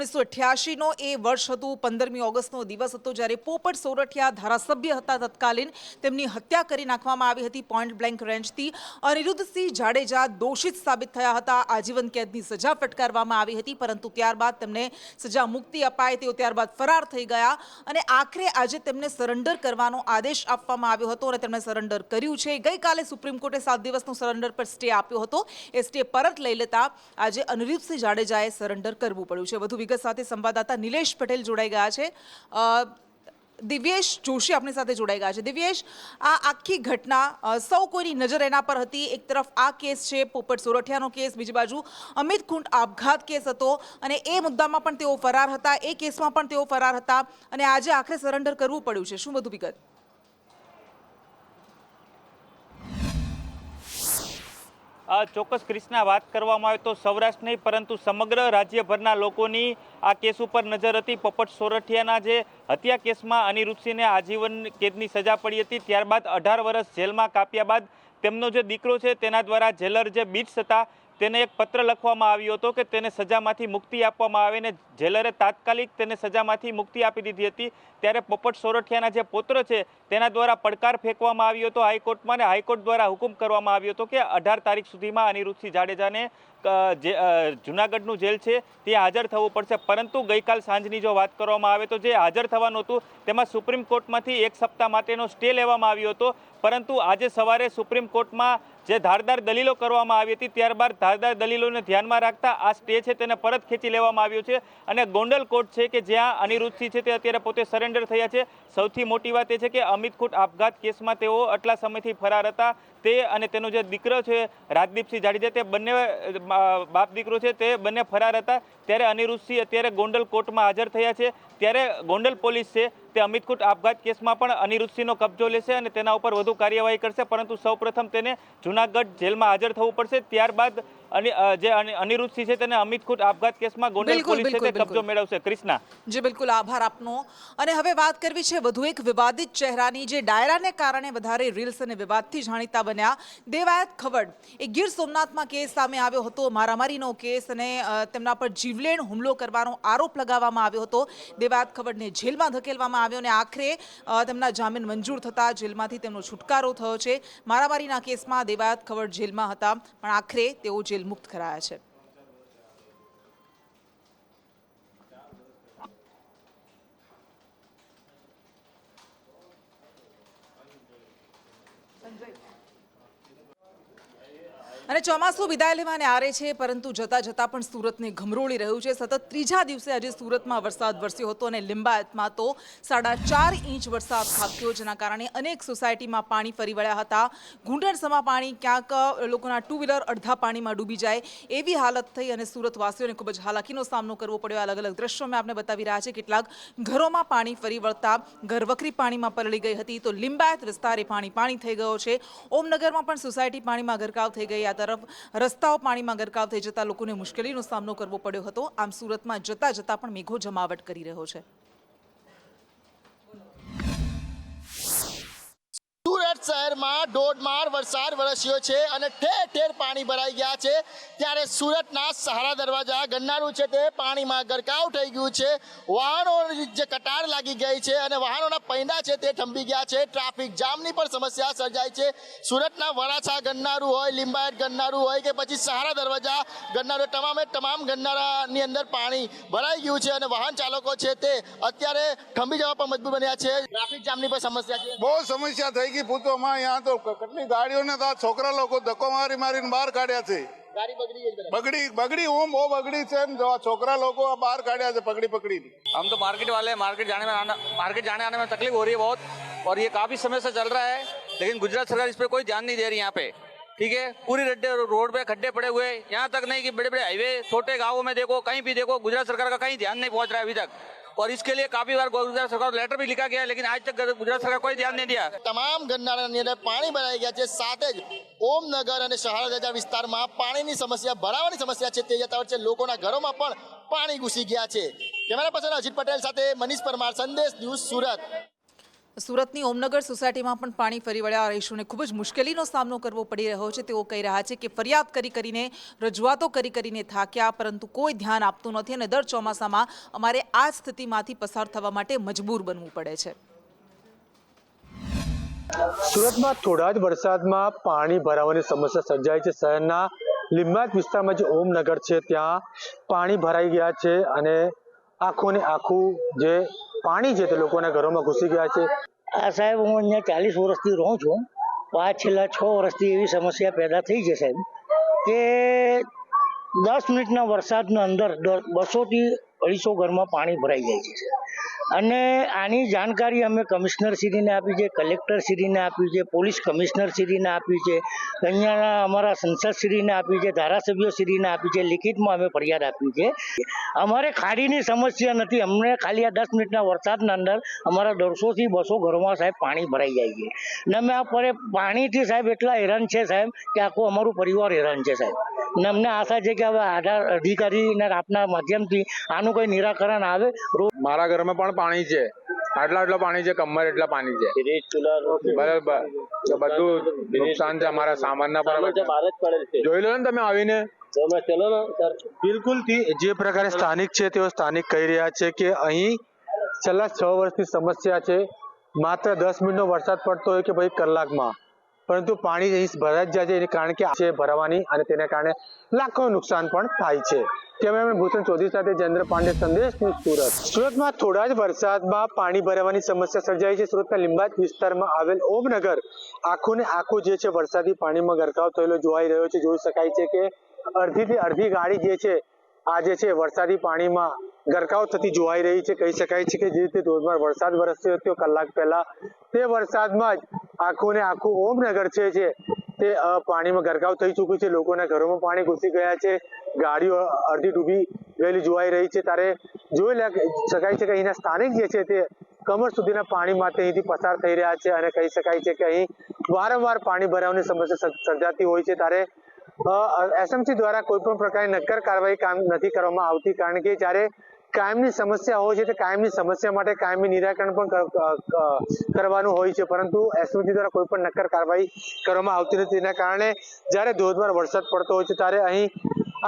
1988નો એ વર્ષ હતું, 15મી ઓગસ્ટનો દિવસ હતો જ્યારે પોપટ સોરઠિયા ધારાસભ્ય હતા તત્કાલીન, તેમની હત્યા કરી નાખવામાં આવી હતી પોઈન્ટ બ્લેન્ક રેન્જથી। અનિરુદ્ધસિંહ જાડેજા દોષિત સાબિત થયા હતા, આજીવન કેદની સજા ફટકારવામાં આવી હતી, પરંતુ ત્યારબાદ તેમને સજા મુક્તિ અપાય તેઓ ત્યારબાદ ફરાર થઈ ગયા અને આખરે આજે તેમને સરેન્ડર કરવાનો આદેશ આપવામાં આવ્યો હતો અને તેમણે સરેન્ડર કર્યું છે। ગઈકાલે સુપ્રીમ કોર્ટે 7 દિવસનો સરેન્ડર પર સ્ટે આપ્યો હતો, એ સ્ટે પરત લઈ લેતા આજે અનિરુદ્ધસિંહ જાડેજાએ સરેન્ડર કરવું પડ્યું છે। વધુ વિગત સાથે સંવાદદાતા નિલેશ પટેલ જોડાઈ ગયા છે। દિવ્યેશ જોશી આપણી સાથે જોડાઈ ગયા છે। દિવ્યેશ, આ આખી ઘટના સૌ કોઈની નજર એના પર હતી। એક તરફ આ કેસ છે પોપટ સોરઠિયાનો કેસ, બીજી બાજુ અમિત ખૂંટ આપઘાત કેસ હતો અને એ મુદ્દામાં પણ તેઓ ફરાર હતા, એ કેસમાં પણ તેઓ ફરાર હતા અને આજે આખરે સરેન્ડર કરવું પડ્યું છે। શું વધુ વિગત? ચોક્કસ ક્રિષ્ના, વાત કરવામાં આવે તો સૌરાષ્ટ્ર નહીં પરંતુ સમગ્ર રાજ્યભરના લોકોની આ કેસ ઉપર નજર હતી। પોપટ સોરઠિયાના જે હત્યા કેસમાં અનિરુદ્ધસિંહને આજીવન કેદની સજા પડી હતી, ત્યારબાદ 18 વર્ષ જેલમાં કાપ્યા બાદ તેમનો જે દીકરો છે તેના દ્વારા જેલર જે બીટ્સ હતા તેને એક પત્ર લખવામાં આવ્યો હતો કે તેને સજામાંથી મુક્તિ આપવામાં આવે ને જેલરે તાત્કાલિક તેને સજામાંથી મુક્તિ આપી દીધી હતી। ત્યારે પોપટ સોરઠિયાના જે પુત્ર છે તેના દ્વારા પડકાર ફેંકવામાં આવ્યો હતો હાઈકોર્ટમાં, અને હાઈકોર્ટ દ્વારા હુકમ કરવામાં આવ્યો હતો કે 18 તારીખ સુધીમાં અનિરુદ્ધસિંહ જાડેજાને જૂનાગઢનું જેલ છે ત્યાં હાજર થવું પડશે। પરંતુ ગઈકાલ સાંજની જો વાત કરવામાં આવે તો જે હાજર થવાનું હતું તેમાં સુપ્રીમ કોર્ટમાંથી 1 સપ્તાહ માટેનો સ્ટે લેવામાં આવ્યો હતો, પરંતુ આજે સવારે સુપ્રીમ કોર્ટમાં જે ધારદાર દલીલો કરવામાં આવી હતી ત્યારબાદ ધારદાર દલીલોને ધ્યાનમાં રાખતા આ સ્ટે છે તેને પરત ખેંચી લેવામાં આવ્યો છે અને ગોંડલ કોર્ટ છે કે જ્યાં અનિરુદ્ધસિંહ છે તે અત્યારે પોતે સરેન્ડર થયા છે। સૌથી મોટી વાત એ છે કે અમિત ખૂંટ આપઘાત કેસમાં તેઓ આટલા સમયથી ફરાર હતા, તે અને તેનો જે દીકરો છે રાજદીપસિંહ જાડેજા, તે બંને બાપ દીકરો છે તે બંને ફરાર હતા। ત્યારે અનિરુદ્ધસિંહ અત્યારે ગોંડલ કોર્ટમાં હાજર થયા છે। ત્યારે ગોંડલ પોલીસ છે તે અમિત ખૂંટ આપઘાત કેસમાં પણ અનિરુદ્ધસિંહનો કબજો લેશે અને તેના ઉપર વધુ કાર્યવાહી કરશે, પરંતુ સૌપ્રથમ તેને જૂનાગઢ જેલમાં હાજર થવું પડશે, ત્યારબાદ જે અનિરુદ્ધસિંહ છે તેને અમિત ખૂંટ આપઘાત કેસમાં ગોંડલ પોલીસ છે તે કબજો મેળવશે। ક્રિષ્ના જી બિલકુલ, આભાર આપનો। અને હવે વાત કરવી છે વધુ એક વિવાદિત ચહેરાની, જે ડાયરાને કારણે વધારે રીલ્સ અને વિવાદથી જાણીતા બન્યા, દેવાયત ખવડ। એ ગીર સોમનાથમાં કેસ સામે આવ્યો હતો, મારામારીનો કેસ, અને તેમના પર જીવલેણ હુમલો કરવાનો આરોપ લગાવવામાં આવ્યો હતો। દેવાયત ખવડને જેલમાં ધકેલવામાં આવ્યો અને આખરે તેમના જામીન મંજૂર થતા જેલમાંથી તેમનો છુટકારો થયો છે। મારામારીના કેસમાં દેવાયત ખવડ જેલમાં હતા પણ આખરે તેઓ જેલ મુક્ત કરાયા છે। અને ચોમાસું વિદાય લેવાને આરે છે, પરંતુ જતા જતા પણ સુરતને ઘમરોળી રહ્યું છે। સતત ત્રીજા દિવસે આજે સુરતમાં વરસાદ વરસ્યો હતો અને લિંબાયતમાં તો 4.5 ઇંચ વરસાદ ખાબક્યો, જેના કારણે અનેક સોસાયટીમાં પાણી ફરી વળ્યા હતા। ઘૂંટણસમા પાણી, ક્યાંક લોકોના 2 વ્હીલર અડધા પાણીમાં ડૂબી જાય એવી હાલત થઈ અને સુરતવાસીઓને ખૂબ જ હાલાકીનો સામનો કરવો પડ્યો। અલગ અલગ દ્રશ્યો મેં આપને બતાવી રહ્યા છે। કેટલાક ઘરોમાં પાણી ફરી વળતા ઘરવખરી પાણીમાં પલળી ગઈ હતી, તો લિંબાયત વિસ્તાર એ પાણી થઈ ગયો છે। ઓમનગરમાં પણ સોસાયટી પાણીમાં ગરકાવ થઈ ગઈ, તરફ રસ્તાઓ પાણીમાં ગરકાવ થઈ જતા લોકોને મુશ્કેલીનો સામનો કરવો પડ્યો હતો। આમ સુરતમાં જતા જતા પણ મેઘો જમાવટ કરી રહ્યો છે। સુરત શહેરમાં ધોધમાર વરસાદ વરસ્યો છે અને ઠેર ઠેર પાણી ભરાઈ ગયા છે। ત્યારે સુરતના સહારા દરવાજા ગન્નારું છે તે પાણીમાં ગરકાવ થઈ ગયું છે। વાહનોની જે કતાર લાગી ગઈ છે અને વાહનોના પૈડા છે તે થંભી ગયા છે। ટ્રાફિક જામની પણ સમસ્યા સર્જાઈ છે। સુરતના વરાછા ગન્નારું હોય, લિંબાયત ગન્નારું હોય કે પછી સહારા દરવાજા ગન્નારું, તમામ ગન્નારાની અંદર પાણી ભરાઈ ગયું છે અને વાહન ચાલકો છે તે અત્યારે થંભી જવા પર મજબૂર બન્યા છે। ટ્રાફિક જામની પણ સમસ્યા છે, બહુ સમસ્યા થઈ ગઈ પૂછો માં। यहाँ तो કેટલી ગાડીઓને તો છોકરા લોકો ધક્કો મારી મારીને બહાર કાઢ્યા છે। ગાડી બગડી ગઈ છે, બગડી હું બહુ બગડી છે, છોકરા લોકો બહાર કાઢ્યા છે પકડી। हम तो मार्केट वाले हैं, मार्केट जाने आने में तकलीफ हो रही है बहुत, और ये काफी समय से चल रहा है, लेकिन गुजरात सरकार इस पर कोई ध्यान नहीं दे रही। यहाँ पे ठीक है, पूरी रोड पे खड्डे पड़े हुए, यहाँ तक नहीं कि बड़े बड़े हाईवे छोटे गाँवों में देखो, कहीं भी देखो, गुजरात सरकार का कहीं ध्यान नहीं पहुंच रहा है अभी तक। और इसके लिए काफी बार गुजरात सरकार को लेटर भी लिखा गया है, लेकिन आज तक गुजरात सरकार कोई ध्यान नहीं दिया। તમામ ગન્નારાની અંદર પાણી ભરાઈ ગયા છે। સાથે જ ઓમનગર અને સહારા દરવાજા વિસ્તારમાં પાણીની સમસ્યા, ભરાવાની સમસ્યા છે તે યથાવત છે। લોકોના ઘરોમાં પણ પાણી ઘૂસી ગયા છે। કેમેરા પર્સન અજીત પટેલ સાથે મનીષ પરમાર, સંદેશ ન્યૂઝ, સુરત। સુરતની ઓમનગર સોસાયટીમાં પણ પાણી ફરી વળ્યા રહીશોને ખૂબ જ મુશ્કેલીનો સામનો કરવો પડી રહ્યો છે. તેઓ કહી રહ્યા છે કે ફરિયાદ કરીને રજૂઆતો કરીને થાક્યા, પરંતુ કોઈ ધ્યાન આપતું નથી અને દર ચોમાસામાં અમારે આ સ્થિતિમાંથી પસાર થવા માટે મજબૂર બનવું પડે છે. સુરતમાં થોડા જ વરસાદમાં પાણી ભરાવાની સમસ્યા સર્જાઈ છે. શહેરના લિંબાયત વિસ્તારમાં જે ઓમનગર છે ત્યાં પાણી ભરાઈ ગયા છે અને આખું ને આખું જે પાણી છે તે લોકોના ઘરોમાં ઘૂસી ગયા છે. આ સાહેબ હું અહીંયા 40 વર્ષથી રહું છું. છેલ્લા 6 વર્ષથી એવી સમસ્યા પેદા થઈ છે સાહેબ કે 10 મિનિટના વરસાદના અંદર 200 થી 250 ઘરમાં પાણી ભરાઈ જાય છે અને આની જાણકારી અમે કમિશનરશ્રીને આપી છે, કલેક્ટરશ્રીને આપી છે, પોલીસ કમિશનરશ્રીને આપી છે, અહીંયાના અમારા સંસદશ્રીને આપી છે, ધારાસભ્યોશ્રીને આપી છે, લિખિતમાં અમે ફરિયાદ આપી છે. અમારે ખાડીની સમસ્યા નથી, અમને ખાલી આ 10 મિનિટના વરસાદના અંદર અમારા 150 થી 200 ઘરોમાં સાહેબ પાણી ભરાઈ જાય છે ને અમે આ પાણીથી સાહેબ એટલા હેરાન છે સાહેબ કે આખું અમારું પરિવાર હેરાન છે સાહેબ. ને અમને આશા છે કે હવે અધિકારીના આપના માધ્યમથી આનું કોઈ નિરાકરણ આવે. મારા ઘરમાં પણ પાણી છે, આટલા પાણી છે, કમર એટલા પાણી છે, બરાબર બધું નુકસાન છે અમારા સામાનના પર. જોઈ લો ને તમે આવીને. બિલકુલ જે પ્રકારે સ્થાનિક છે તેઓ સ્થાનિક કહી રહ્યા છે કે અહીં છેલ્લા 6 વર્ષથી સમસ્યા છે. માત્ર 10 મિનિટનો વરસાદ પડતો હોય કે પછી કલાકમાં, પરંતુ પાણી અહીં ભરાઈ જાય છે. એને કારણ કે છે ભરાવાની અને તેના કારણે લાખો નુકસાન પણ થાય છે. કેમેરામેન ભૂષણ ચૌધરી સાથે જયેન્દ્ર પાંડે, સંદેશ ન્યૂઝ, સુરત. સુરતમાં થોડા જ વરસાદમાં પાણી ભરાવાની સમસ્યા સર્જાઈ છે. સુરતના લિંબાયત વિસ્તારમાં આવેલ ઓમનગર આખું ને આખું જે છે વરસાદી પાણીમાં ગરકાવ થયેલો જોવાઈ રહ્યો છે. જોઈ શકાય છે કે અડધીથી અડધી ગાડી જે છે આ જે છે વરસાદી પાણીમાં ગરકાવ થતી જોવાઈ રહી છે. કહી શકાય છે કે જે રીતે ધોધમાર વરસાદ વરસ્યો હતો કલાક પહેલા, તે વરસાદમાં જ આખું ને આખું ઓમનગર છે તે પાણીમાં ગરકાવ થઈ ચૂક્યું છે. લોકોના ઘરોમાં પાણી ઘૂસી ગયા છે, ગાડીઓ અડધી ડૂબી ગયેલી જોવાઈ રહી છે. ત્યારે જોઈ શકાય છે કે અહીંના સ્થાનિક જે છે તે કમર સુધીના પાણીમાંથી અહીંથી પસાર થઈ રહ્યા છે અને કહી શકાય છે કે અહીં વારંવાર પાણી ભરાવાની સમસ્યા સર્જાતી હોય છે. ત્યારે એસએમસી દ્વારા કોઈ પણ પ્રકારની નક્કર કાર્યવાહી કામ નથી કરવામાં આવતી, કારણ કે જ્યારે કાયમની સમસ્યા હોય છે તે કાયમની સમસ્યા માટે કાયમી નિરાકરણ પણ કરવાનું હોય છે, પરંતુ એસએમસી દ્વારા કોઈ પણ નક્કર કાર્યવાહી કરવામાં આવતી નથી. તેના કારણે જ્યારે ધોધમાર વરસાદ પડતો હોય છે ત્યારે અહીં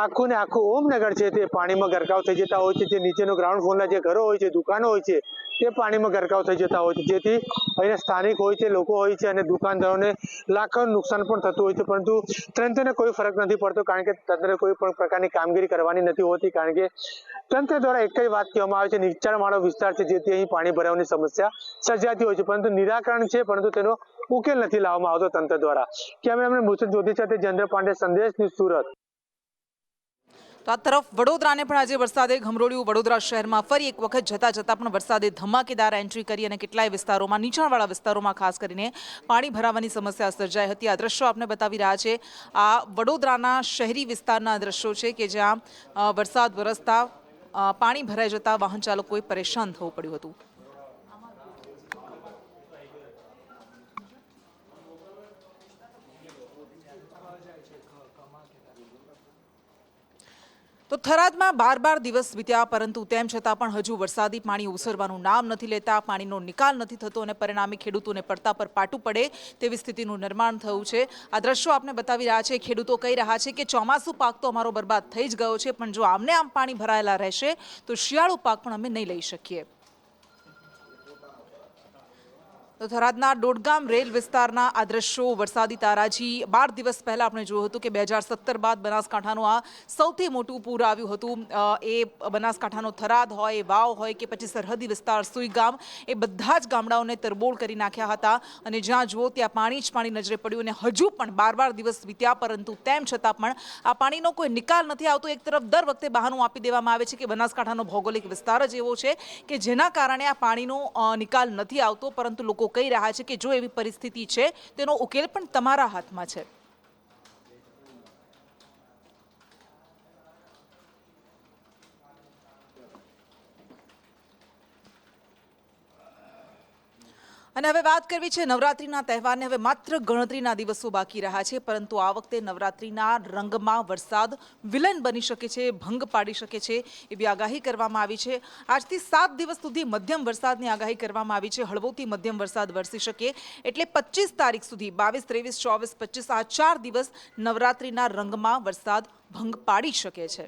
આખું ને આખું ઓમનગર છે તે પાણીમાં ગરકાવ થઈ જતા હોય છે. જે નીચેનો ગ્રાઉન્ડ ફ્લોરના જે ઘરો હોય છે, દુકાનો હોય છે, તે પાણીમાં ગરકાવ થઈ જતા હોય છે, જેથી અહીંયા સ્થાનિક હોય છે, લોકો હોય છે અને દુકાનદારોને લાખોનું નુકસાન પણ થતું હોય છે. પરંતુ તંત્રને કોઈ ફરક નથી પડતો, કારણ કે તંત્રને કોઈ પણ પ્રકારની કામગીરી કરવાની નથી હોતી, કારણ કે તંત્ર દ્વારા એક જ વાત કહેવામાં આવે છે, નીચાણવાળો વિસ્તાર છે જેથી અહીં પાણી ભરાવાની સમસ્યા સર્જાતી હોય છે, પરંતુ નિરાકરણ છે પરંતુ તેનો ઉકેલ નથી લાવવામાં આવતો તંત્ર દ્વારા. કેમેરામેન ભૂષણ ચૌધરી સાથે જયેન્દ્ર પાંડે, સંદેશ ન્યૂઝ, સુરત. તો આ તરફ વડોદરાને પણ આજે વરસાદે ઘમરોળ્યું. વડોદરા શહેરમાં ફરી એક વખત જતા પણ વરસાદે ધમાકેદાર એન્ટ્રી કરી અને કેટલાય વિસ્તારોમાં, નીચાણવાળા વિસ્તારોમાં ખાસ કરીને પાણી ભરાવાની સમસ્યા સર્જાઈ હતી. આ દ્રશ્યો આપને બતાવી રહ્યા છે. આ વડોદરાના શહેરી વિસ્તારના દ્રશ્યો છે કે જ્યાં વરસાદ વરસતા પાણી ભરાઈ જતા વાહન ચાલકોએ પરેશાન થવું પડ્યું હતું. તો થરાદમાં 12 દિવસ વીત્યા, પરંતુ તેમ છતાં પણ હજુ વરસાદી પાણી ઓસરવાનું નામ નથી લેતા. પાણીનો નિકાલ નથી થતો અને પરિણામે ખેડૂતોને પડતા પર પાટું પડે તેવી સ્થિતિનું નિર્માણ થયું છે. આ દ્રશ્યો આપને બતાવી રહ્યા છે. ખેડૂતો કહી રહ્યા છે કે ચોમાસું પાક તો અમારો બરબાદ થઈ જ ગયો છે, પણ જો આમને આમ પાણી ભરાયેલા રહેશે તો શિયાળુ પાક પણ અમે નહીં લઈ શકીએ. તો થરાદના ડોડગામ રેલ વિસ્તારના આ દ્રશ્યો વરસાદી તારાજી. 12 દિવસ પહેલા આપણે જોયું હતું કે 2017 બાદ બનાસકાંઠાનું આ સૌથી મોટું પૂર આવ્યું હતું. એ બનાસકાંઠાનો થરાદ હોય, વાવ હોય કે પછી સરહદી વિસ્તાર સુઈગામ, એ બધા જ ગામડાઓને તરબોળ કરી નાખ્યા હતા અને જ્યાં જુઓ ત્યાં પાણી જ પાણી નજરે પડ્યું. અને હજુ પણ 12 દિવસ વીત્યા, પરંતુ તેમ છતાં પણ આ પાણીનો કોઈ નિકાલ નથી આવતો. એક તરફ દર વખતે બહાનું આપી દેવામાં આવે છે કે બનાસકાંઠાનો ભૌગોલિક વિસ્તાર જ એવો છે કે જેના કારણે આ પાણીનો નિકાલ નથી આવતો, પરંતુ લોકો કહી રહ્યા છે કે જો એવી પરિસ્થિતિ છે તેનો ઉકેલ પણ તમારા હાથમાં છે. અને હવે વાત કરવી છે નવરાત્રિના તહેવારને. હવે માત્ર ગણતરીના દિવસો બાકી રહ્યા છે, પરંતુ આ વખતે નવરાત્રિના રંગમાં વરસાદ વિલન બની શકે છે, ભંગ પાડી શકે છે એવી આગાહી કરવામાં આવી છે. આજથી 7 દિવસ સુધી મધ્યમ વરસાદની આગાહી કરવામાં આવી છે. હળવોથી મધ્યમ વરસાદ વરસી શકે એટલે 25 તારીખ સુધી 22, 23, 24, 25 આ 4 દિવસ નવરાત્રિના રંગમાં વરસાદ ભંગ પાડી શકે છે.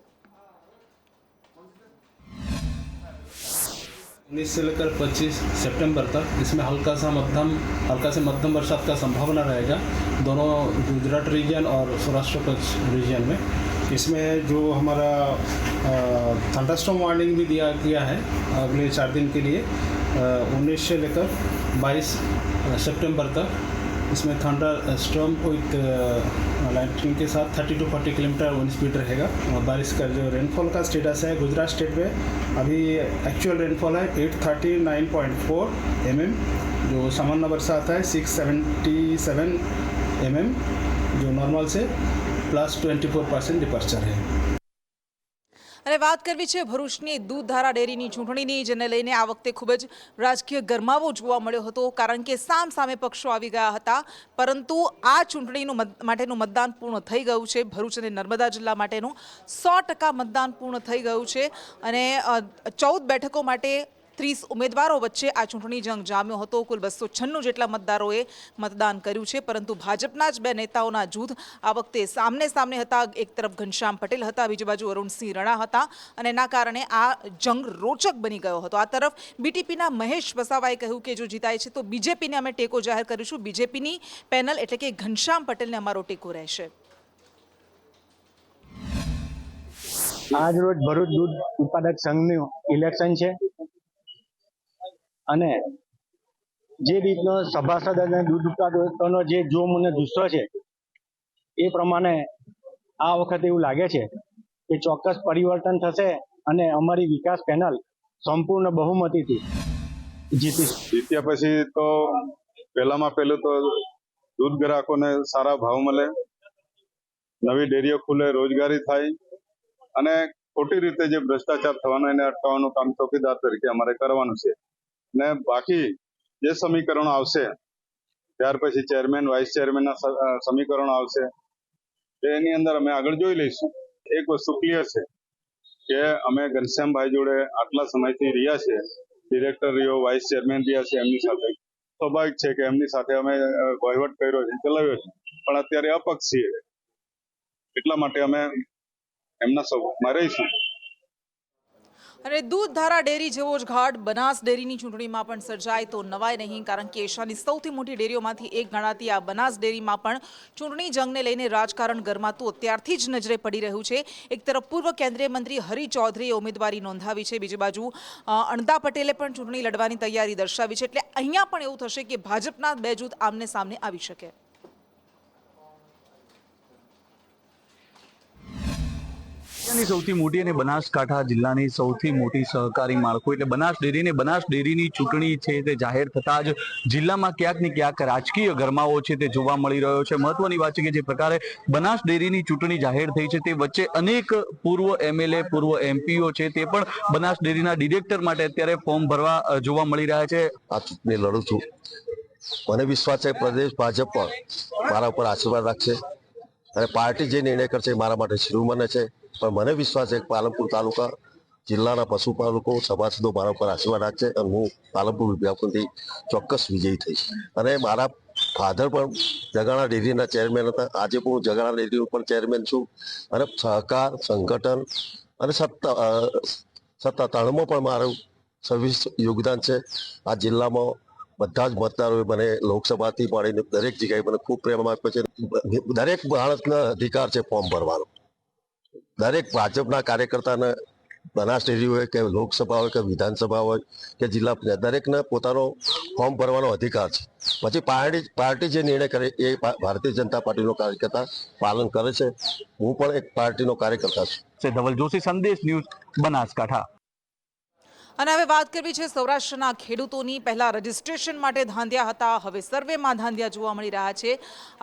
19 से लेकर 25 सितंबर तक इसमें हल्का से मध्यम बरसात का संभावना रहेगा दोनों गुजरात रीजन और सौराष्ट्र कच्छ रीजन में. इसमें जो हमारा थंडरस्टॉर्म वार्निंग भी दिया गया है अगले 4 दिन के लिए 19 से लेकर 22 सितंबर तक. इसमें थंडर स्टॉर्म विथ लाइटनिंग के साथ 30 to 40 किलोमीटर विंड स्पीड रहेगा. और बारिश का जो रेनफॉल का स्टेटस है गुजरात स्टेट में अभी एक्चुअल रेनफॉल है 839.4 mm. जो सामान्य बरसात है 677 mm. जो नॉर्मल से +24% डिपर्चर है. અને વાત કરવી છે ભરૂચની દૂધધારા ડેરીની ચૂંટણીની, જેને લઈને આ વખતે ખૂબ જ રાજકીય ગરમાવો જોવા મળ્યો હતો, કારણ કે સામે પક્ષો આવી ગયા હતા. પરંતુ આ ચૂંટણીનું માટેનું મતદાન પૂર્ણ થઈ ગયું છે. ભરૂચ અને નર્મદા જિલ્લા માટેનું 100% મતદાન પૂર્ણ થઈ ગયું છે અને 14 બેઠકો માટે 30 ઉમેદવારો વચ્ચે આ ચૂંટણી જંગ જામ્યો હતો. કુલ 296 જેટલા મતદારોએ મતદાન કર્યું છે, પરંતુ ભાજપના જ 2 નેતાઓના જૂથ આ વખતે સામને હતા. એક તરફ ઘનશ્યામ પટેલ હતા, બીજી બાજુ અરુણસિંહ રણા હતા અને એના કારણે આ જંગ રોચક બની ગયો હતો. આ તરફ બીટીપીના મહેશ વસાવાએ કહ્યું કે જો જીતાય છે તો બીજેપીને અમે ટેકો જાહેર કરીશું. બીજેપીની પેનલ એટલે કે ઘનશ્યામ પટેલને અમારો ટેકો રહેશે. આજ રોજ ભરૂચ દૂધ ઉત્પાદક સંઘનું ઇલેક્શન છે અને જે રીતનો સભાસદ અને દૂધ ઉત્પાદકોનો જે જોમ અને જુસ્સો છે એ પ્રમાણે આ વખતે એવું લાગે છે કે ચોક્કસ પરિવર્તન થશે અને અમારી વિકાસ પેનલ સંપૂર્ણ બહુમતીથી જીત્યા પછી તો પહેલામાં પહેલું તો દૂધ ગ્રાહકોને સારા ભાવ મળે, નવી ડેરીઓ ખુલે, રોજગારી થાય અને ખોટી રીતે જે ભ્રષ્ટાચાર થવાનો એને અટકાવવાનું કામ ચોકીદાર તરીકે અમારે કરવાનું છે. ને બાકી જે સમીકરણો આવશે ત્યાર પછી ચેરમેન વાઇસ ચેરમેનના સમીકરણો આવશે એની અંદર અમે આગળ જોઈ લઈશું. એક વસ્તુ ક્લિયર છે કે અમે ઘનશ્યામભાઈ જોડે આટલા સમયથી રહ્યા છે, ડિરેક્ટર રહ્યો, વાઇસ ચેરમેન રહ્યા છે, એમની સાથે સ્વાભાવિક છે કે એમની સાથે અમે વહીવટ કર્યો છે, ચલાવ્યો છે, પણ અત્યારે અપક્ષ છીએ એટલા માટે અમે એમના સપોર્ટમાં રહીશું. અને દૂધધારા ડેરી જેવો જ ઘાટ બનાસ ડેરીની ચૂંટણીમાં પણ સર્જાય તો નવાય નહીં, કારણ કે એશિયાની સૌથી મોટી ડેરીઓમાંથી એક ગણાતી આ બનાસ ડેરીમાં પણ ચૂંટણી જંગને લઈને રાજકારણ ગરમાતું અત્યારથી જ નજરે પડી રહ્યું છે. એક તરફ પૂર્વ કેન્દ્રીય મંત્રી હરિ ચૌધરીએ ઉમેદવારી નોંધાવી છે, બીજી બાજુ અણદા પટેલે પણ ચૂંટણી લડવાની તૈયારી દર્શાવી છે. એટલે અહીંયા પણ એવું થશે કે ભાજપના 2 જૂથ આમને સામને આવી શકે. સૌથી મોટી અને બનાસકાંઠા જિલ્લાની સૌથી મોટી સહકારી માળખું એટલે બનાસ ડેરીની ચૂંટણી છે તે જાહેર થતાં જ જિલ્લામાં ક્યાંક ને ક્યાંક રાજકીય ગરમાવો છે તે જોવા મળી રહ્યો છે. મહત્વની વાત છે કે જે પ્રકારે બનાસ ડેરીની ચૂંટણી જાહેર થઈ છે તે વચ્ચે અનેક પૂર્વ MLA, પૂર્વ MPઓ છે તે પણ બનાસ ડેરીના ડિરેક્ટર માટે અત્યારે ફોર્મ ભરવા જોવા મળી રહ્યા છે. આ ચૂંટણી લડું છું. મને વિશ્વાસ છે પ્રદેશ ભાજપ પણ મારા ઉપર આશીર્વાદ રાખશે અને પાર્ટી જે નિર્ણય કરશે મારા માટે શિરોમણી છે. પણ મને વિશ્વાસ છે કે પાલનપુર તાલુકા જિલ્લાના પશુપાલકો સભાસદો મારા ઉપર આશીર્વાદ રાખશે અને હું પાલનપુર વિભાગથી ચોક્કસ વિજયી થઈશ. અને મારા ફાધર પણ જગાણા ડેરીના ચેરમેન હતા, આજે પણ હું જગાણા ડેરી પણ ચેરમેન છું અને સહકાર સંગઠન અને સત્તા ત્રણમાં પણ મારું સર્વિસ યોગદાન છે. આ જિલ્લામાં બધા જ મતદારોએ મને લોકસભાથી મળીને દરેક જગ્યાએ મને ખૂબ પ્રેમ આપ્યો છે. દરેક માણસનો અધિકાર છે ફોર્મ ભરવાનો. દરેક ભાજપના કાર્યકર્તાને બનાસ ડેરી હોય કે લોકસભા હોય કે વિધાનસભા હોય કે જિલ્લા પંચાયત દરેકને પોતાનો ફોર્મ ભરવાનો અધિકાર છે. પછી પાર્ટી જે નિર્ણય કરે એ ભારતીય જનતા પાર્ટીનો કાર્યકર્તા પાલન કરે છે. હું પણ એક પાર્ટીનો કાર્યકર્તા છું. ધવલ જોશી, સંદેશ ન્યૂઝ, બનાસકાંઠા. અને હવે વાત કરવી છે સૌરાષ્ટ્રના ખેડૂતોની. પહેલા રજીસ્ટ્રેશન માટે ધાંધ્યા હતા, હવે સર્વેમાં ધાંધ્યા જોવા મળી રહ્યા છે.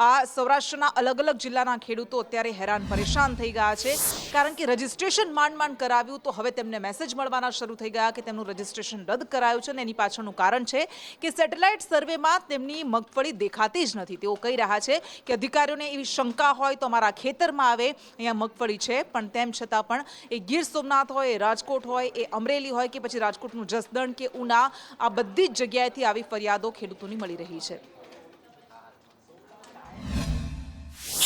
આ સૌરાષ્ટ્રના અલગ અલગ જિલ્લાના ખેડૂતો અત્યારે હેરાન પરેશાન થઈ ગયા છે, કારણ કે રજીસ્ટ્રેશન માંડ કરાવ્યું તો હવે તેમને મેસેજ મળવાના શરૂ થઈ ગયા કે તેમનું રજીસ્ટ્રેશન રદ કરાયું છે. અને એની પાછળનું કારણ છે કે સેટેલાઇટ સર્વેમાં તેમની મગફળી દેખાતી જ નથી. તેઓ કહી રહ્યા છે કે અધિકારીઓને એવી શંકા હોય તો અમારા ખેતરમાં આવે, અહીંયા મગફળી છે, પણ તેમ છતાં પણ એ ગીર સોમનાથ હોય, એ રાજકોટ હોય, એ અમરેલી હોય કે પછી રાજકોટનું જસદણ કે ઉના, આ બધી જ જગ્યાએથી આવી ફરિયાદો ખેડૂતોની મળી રહી છે.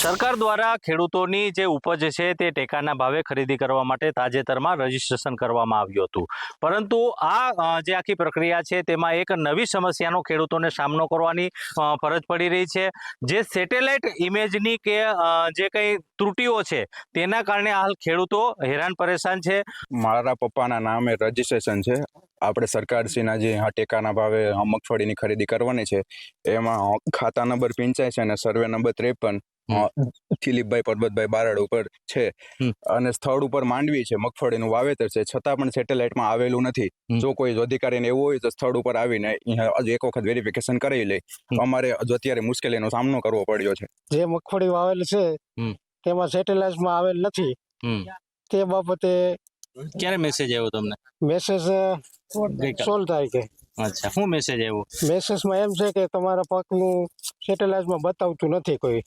સરકાર દ્વારા ખેડૂતોની જે ઉપજ છે તે ટેકાના ભાવે ખરીદી કરવા માટે તાજેતરમાં રજીસ્ટ્રેશન કરવામાં આવ્યું હતું, પરંતુ આ જે આખી પ્રક્રિયા છે તેમાં એક નવી સમસ્યાનો ખેડૂતોને સામનો કરવાની ફરજ પડી રહી છે. જે સેટેલાઇટ ઇમેજની કે જે કંઈ ત્રુટીઓ છે તેના કારણે હાલ ખેડૂતો હેરાન પરેશાન છે. મારા પપ્પાના નામે રજીસ્ટ્રેશન છે. આપણે સરકારશ્રીના જે ટેકાના ભાવે મગફળીની ખરીદી કરવાની છે એમાં ખાતા નંબર 85 અને સર્વે નંબર 53 દિલીપભાઈ પરબતભાઈ બારડ ઉપર છે અને સ્થળ ઉપર માંડવી છે, મગફળીનું વાવેતર છે, છતાં પણ સેટેલાઇટમાં આવેલું નથી. જો કોઈ અધિકારીને એવું હોય તો સ્થળ ઉપર આવીને એક વખત વેરિફિકેશન કરાવી લે. અમારે અત્યારે મુશ્કેલીનો સામનો કરવો પડ્યો છે. જે મગફળી વાવેલ છે તેમાં સેટેલાઇટમાં આવેલ નથી. તે બાબતે ક્યારે મેસેજ આવ્યો તમને? મેસેજ 16 તારીખે. અચ્છા, શું મેસેજ આવ્યો? મેસેજમાં એમ છે કે તમારા પાકનું સેટેલાઇટમાં બતાવતું નથી કોઈ.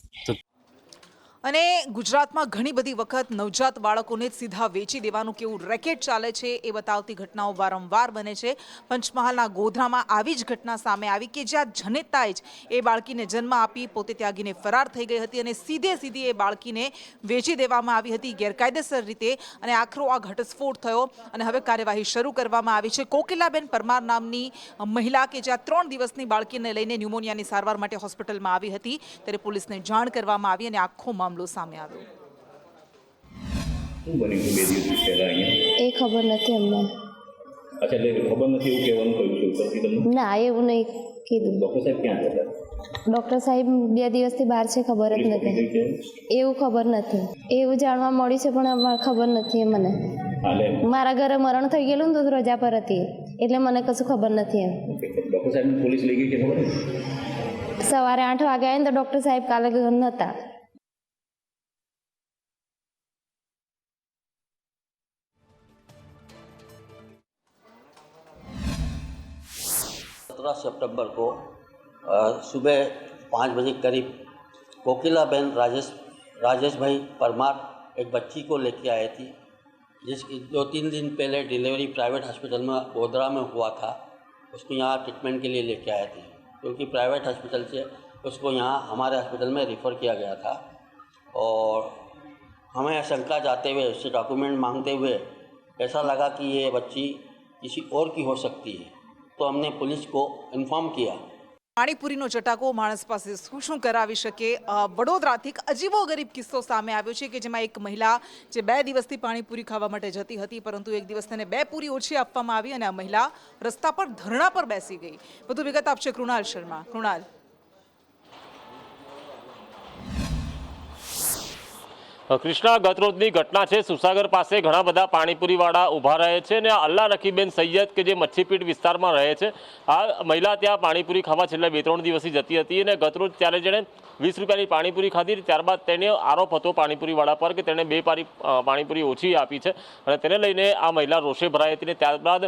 અને ગુજરાતમાં ઘણી બધી વખત નવજાત બાળકોને જ સીધા વેચી દેવાનું કેવું રેકેટ ચાલે છે એ બતાવતી ઘટનાઓ વારંવાર બને છે. પંચમહાલના ગોધરામાં આવી જ ઘટના સામે આવી કે જ્યાં જનેતાએ જ એ બાળકીને જન્મ આપી પોતે ત્યાગીને ફરાર થઈ ગઈ હતી અને સીધી એ બાળકીને વેચી દેવામાં આવી હતી ગેરકાયદેસર રીતે. અને આખરો આ ઘટસ્ફોટ થયો અને હવે કાર્યવાહી શરૂ કરવામાં આવી છે. કોકિલાબેન પરમાર નામની મહિલા કે જ્યાં 3 દિવસની બાળકીને લઈને ન્યુમોનિયાની સારવાર માટે હોસ્પિટલમાં આવી હતી, ત્યારે પોલીસને જાણ કરવામાં આવી અને આખો મામલો સામે આવ્યો. એ ખબર નથી અમને. અચ્છા, એટલે ખબર નથી એવું કહેવાનું કહ્યું છે ઉપરથી તમને? ના, એવું નહીં કીધું. ડૉક્ટર સાહેબ ક્યાં હતા? ડૉક્ટર સાહેબ 2 દિવસથી બહાર છે, ખબર જ નથી. એવું ખબર નથી. એવું જાણવા મળ્યું છે પણ અમારે ખબર નથી. મને મારા ઘરે મરણ થઈ ગયેલું ને તો રજા પર હતી એટલે મને કશું ખબર નથી. એમ ડૉક્ટર સાહેબ પોલીસ લઈ ગઈ કે ખબર? સવારે 8 વાગે આવ્યા ને તો ડૉક્ટર સાહેબ કાલે ઘર નહોતા. सितंबर को सुबह 5 बजे करीब कोकिलाबेन राजेश भाई परमार एक बच्ची को लेके आए थी, जिसकी 2-3 दिन पहले डिलीवरी प्राइवेट हॉस्पिटल में गोधरा में हुआ था. उसको यहाँ ट्रीटमेंट के लिए लेके आए थे क्योंकि प्राइवेट हॉस्पिटल से उसको यहाँ हमारे हॉस्पिटल में रिफ़र किया गया था. और हमें शंका जाते हुए उससे डॉक्यूमेंट मांगते हुए ऐसा लगा कि ये बच्ची किसी और की हो सकती है, तो हमने पुलिस को इन्फॉर्म किया. પાણીપુરીનો ચટાકો માણસ પાસે શું કરાવી શકે? વડોદરાથી એક અજીબો ગરીબ કિસ્સો સામે આવ્યો છે કે જેમાં એક મહિલા જે 2 દિવસથી પાણીપુરી ખાવા માટે જતી હતી, પરંતુ એક દિવસ તેને 2 પૂરી ઓછી આપવામાં આવી અને આ મહિલા રસ્તા પર ધરણા પર બેસી ગઈ. વધુ વિગત આપશે કૃણાલ શર્મા. કૃણાલ, કૃષ્ણા, ગતરોજની ઘટના છે. સુસાગર પાસે ઘણા બધા પાણીપુરીવાળા ઊભા રહે છે અને અલ્લા રકીબેન સૈયદ કે જે મચ્છીપીટ વિસ્તારમાં રહે છે, આ મહિલા ત્યાં પાણીપુરી ખાવા છેલ્લા 2-3 દિવસથી જતી હતી અને ગતરોજ ત્યારે જેણે 20 રૂપિયાની પાણીપુરી ખાધી, ત્યારબાદ તેને આરોપ હતો પાણીપુરીવાળા પર કે તેણે 2 પાણીપુરી ઓછી આપી છે અને તેને લઈને આ મહિલા રોષે ભરાઈ હતી. ત્યારબાદ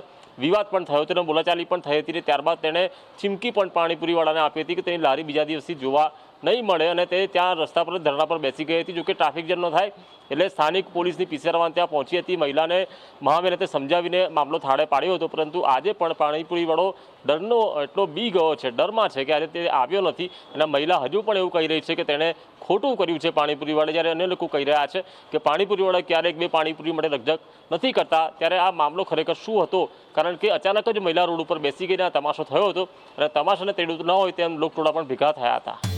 વિવાદ પણ થયો હતો અને બોલાચાલી પણ થઈ હતી. ત્યારબાદ તેણે ચીમકી પણ પાણીપુરીવાળાને આપી હતી કે તેની લારી બીજા દિવસથી જોવા નહીં મળે અને તે ત્યાં રસ્તા પર ધરણા પર બેસી ગઈ હતી. જોકે ટ્રાફિક જામ ન થાય એટલે સ્થાનિક પોલીસની પીસેરવાન ત્યાં પહોંચી હતી. મહિલાને મહામહેનતે સમજાવીને મામલો થાળે પાડ્યો હતો, પરંતુ આજે પણ પાણીપુરીવાળો ડરનો એટલો બી ગયો છે, ડરમાં છે કે આજે તે આવ્યો નથી. અને મહિલા હજુ પણ એવું કહી રહી છે કે તેણે ખોટું કર્યું છે પાણીપુરીવાળા, જ્યારે અન્ય લોકો કહી રહ્યા છે કે પાણીપુરીવાળા ક્યારેક 2 પાણીપુરી માટે રકઝક નથી કરતા. ત્યારે આ મામલો ખરેખર શું હતો? કારણ કે અચાનક જ મહિલા રોડ ઉપર બેસી ગઈને આ તમાશો થયો હતો અને તમાશાને તેડું ન હોય તેમ લોકટોળા પણ ભેગા થયા હતા.